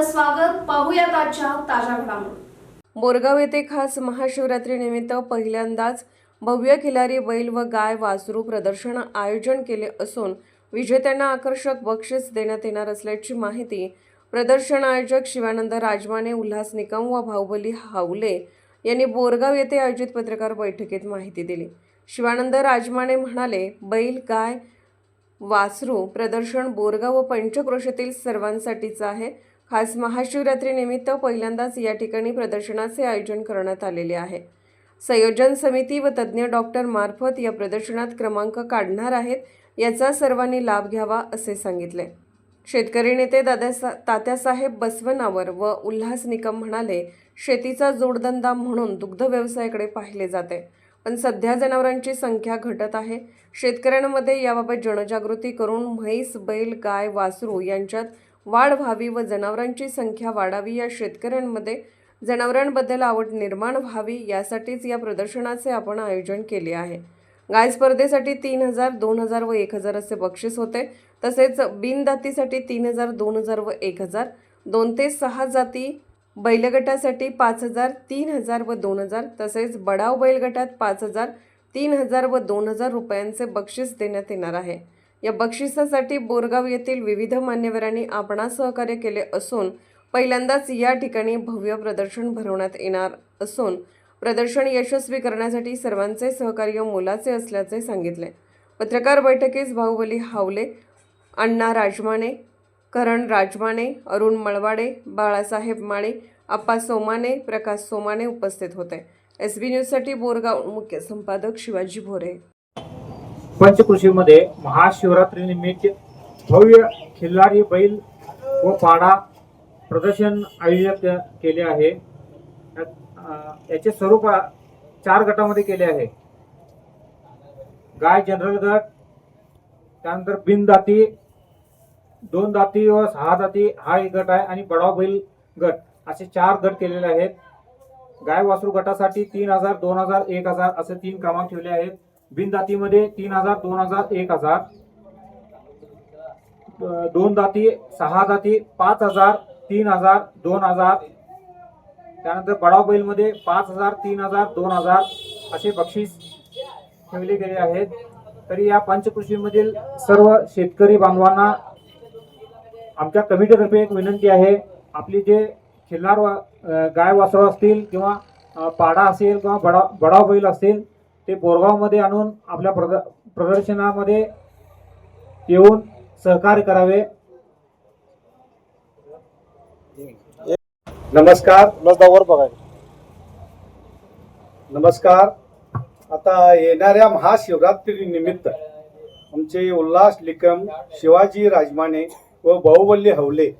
आपलं स्वागत. पाहूयात आजच्या ताज्या घडामोडी. बोरगाव येथे खास महाशिवरात्रीनिमित्त पहिल्यांदाच भव्य खिलारी बैल व गाय वासरू प्रदर्शन आयोजन केले असून विजेत्यांना आकर्षक बक्षीस देण्यात येणार असल्याची माहिती प्रदर्शन आयोजक शिवानंद राजमाने, उल्हास निकम व बाहुबली हावले यांनी बोरगाव येथे आयोजित पत्रकार बैठकीत माहिती दिली. शिवानंद राजमाने म्हणाले, बैल गाय वासरू प्रदर्शन बोरगाव व पंचक्रोशीतील सर्वांसाठीच आहे. खास महाशिवरात्रीनिमित्त पहिल्यांदाच या ठिकाणी प्रदर्शनाचे आयोजन करण्यात आलेले आहे. संयोजन समिती व तज्ज्ञ डॉक्टर मार्फत या प्रदर्शनात क्रमांक काढणार आहेत. याचा सर्वांनी लाभ घ्यावा असे सांगितले. शेतकरी नेते तात्यासाहेब बसवनावर व उल्हास निकम म्हणाले, शेतीचा जोडधंदा म्हणून दुग्ध व्यवसायाकडे पाहिले जाते, पण सध्या जनावरांची संख्या घटत आहे. शेतकऱ्यांमध्ये याबाबत जनजागृती करून म्हैस, बैल, गाय, वासरू यांच्यात वाढ व्हावी व जनावरांची संख्या वाढावी, या शेतकऱ्यांमध्ये जनावरांबद्दल आवड निर्माण व्हावी यासाठीच या प्रदर्शनाचे आपण आयोजन केले आहे. गाय स्पर्धेसाठी 3,000, 2,000 व 1,000 असे बक्षीस होते. तसेच बिनदातीसाठी 3,000, 2,000 व 1,000, 2 ते 6 जाती बैलगटासाठी 5,000, 3,000 व 2,000, तसेच बडाव बैलगटात 5,000, 3,000 व 2,000 रुपयांचे बक्षीस देण्यात येणार आहे. या बक्षिसासाठी बोरगाव येथील विविध मान्यवरांनी आपणास सहकार्य केले असून पहिल्यांदाच या ठिकाणी भव्य प्रदर्शन भरवण्यात येणार असून प्रदर्शन यशस्वी करण्यासाठी सर्वांचे सहकार्य मोलाचे असल्याचे सांगितले. पत्रकार बैठकीस बाहुबली हावले, अण्णा राजमाने, करण राजमाने, अरुण मळवाडे, बाळासाहेब माळे, आप्पा सोमाने, प्रकाश सोमाने उपस्थित होते. SB न्यूजसाठी बोरगाव मुख्य संपादक शिवाजी भोरे. पंचकृषीमध्ये महाशिवरात्रीनिमित्त भव्य खिल्लारी बैल व पाडा प्रदर्शन आयोजित केले आहे. याचे स्वरूप 4 गटामध्ये केले आहे. गाय जनरल गट, त्यानंतर बिनदाती, 2 दाती व 6 दाती हा एक गट आहे आणि बडाव बैल गट असे 4 गट केलेले आहेत. गाय वासरू गटासाठी 3,000, 2,000, 1,000 असे 3 क्रमांक ठेवले आहेत. बिनदातीमध्ये 3,000, 2,000, 1,000, 2 दाती, 6 दाती 5,000, 3,000, 2,000, त्यानंतर बडाव बैलमध्ये 5,000, 3,000, 2,000 असे बक्षीस ठेवले गेले आहेत. तरी या पंचकृषीमधील सर्व शेतकरी बांधवांना आमच्या कमिटीतर्फे एक विनंती आहे, आपली जे खिल्लार गाय वासरू असतील किंवा पाडा असेल किंवा बडाव बैल असतील ते बोरगावमध्ये आणून आपल्या प्रदर्शनामध्ये येऊन सहकार्य करावे. नमस्कार. आता येणाऱ्या महाशिवरात्री निमित्त आमचे उल्हास निकम, शिवाजी राजमाने व बाहुबली हावले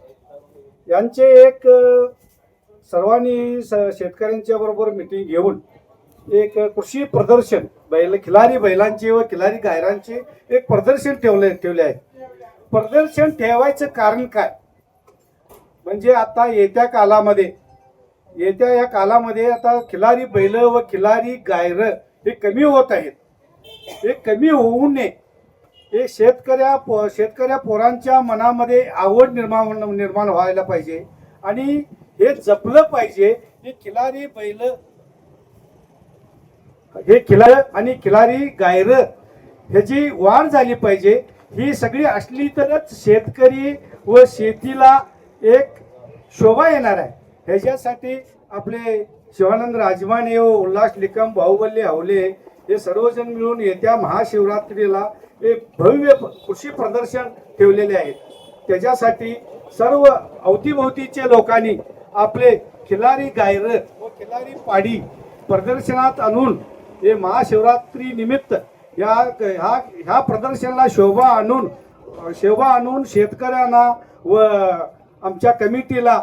यांचे एक सर्वांनी शेतकऱ्यांच्या बरोबर मीटिंग घेऊन एक कृषी प्रदर्शन खिलारी बैलांचे व खिलारी गायरांचे एक प्रदर्शन ठेवले आहे. प्रदर्शन ठेवायचं कारण काय म्हणजे आता येत्या या कालामध्ये आता खिलारी बैल व खिलारी गायर हे कमी होत आहेत. हे कमी होऊ नये, हे शेतकऱ्या पोरांच्या मनामध्ये आवड निर्माण व्हायला पाहिजे आणि हे जपलं पाहिजे. हे खिलारी बैल, हे आणि खिलारी गायर ह्याची वाढ झाली पाहिजे. ही सगळी असली तरच शेतकरी व शेतीला एक शोभा येणार आहे. ह्याच्यासाठी आपले शिवानंद राजमाने व उल्हास निकम, बाहुबली हावले हे सर्वजण मिळून येत्या महाशिवरात्रीला एक भव्य कृषी प्रदर्शन ठेवलेले आहेत. त्याच्यासाठी सर्व अवतीभोवतीच्या लोकांनी आपले खिलारी गायर व खिलारी पाडी प्रदर्शनात आणून हे महाशिवरात्री निमित्त ह्या प्रदर्शनाला शोभा आणून शेतकऱ्यांना व आमच्या कमिटीला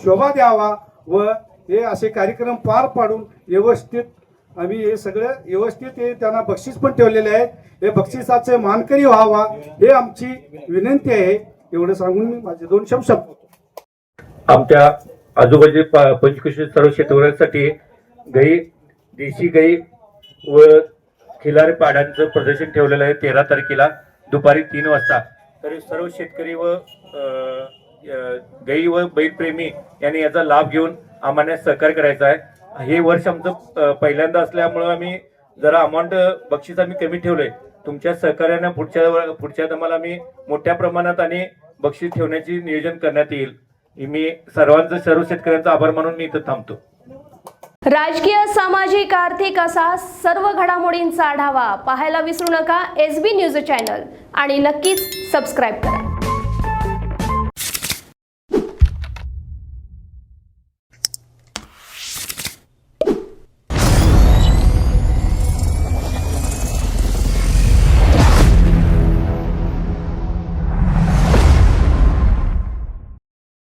शोभा द्यावा व हे असे कार्यक्रम पार पाडून आम्ही हे सगळं व्यवस्थित त्यांना बक्षीस पण ठेवलेले आहे. हे बक्षिसाचे मानकरी व्हावा हे आमची विनंती आहे. एवढं सांगून मी माझे 2 शब्द संपवतो. आमच्या आजूबाजूच्या पंचकृषी सर्व शेतकऱ्यांसाठी गाई, देशी गाई व खिलारी पाड्यांचं प्रदर्शन ठेवलेलं आहे 13 तारखेला दुपारी 3 वाजता. तरी सर्व शेतकरी व गाई व बैलप्रेमी यांनी याचा लाभ घेऊन आम्हाला सहकार्य करायचा आहे. हे वर्ष आमचं पहिल्यांदा असल्यामुळं आम्ही जरा अमाऊंट बक्षीस आम्ही कमी ठेवलंय. तुमच्या सहकार्यानं पुढच्या दमाला आम्ही मोठ्या प्रमाणात आणि बक्षीस ठेवण्याची नियोजन करण्यात येईल. मी सर्व शेतकऱ्यांचा आभार मानून मी इथं थांबतो. राजकीय, सामाजिक, आर्थिक असा सर्व घडामोडींचा आढावा पाहायला विसरू नका SB न्यूज चॅनल आणि नक्कीच सबस्क्राईब करा.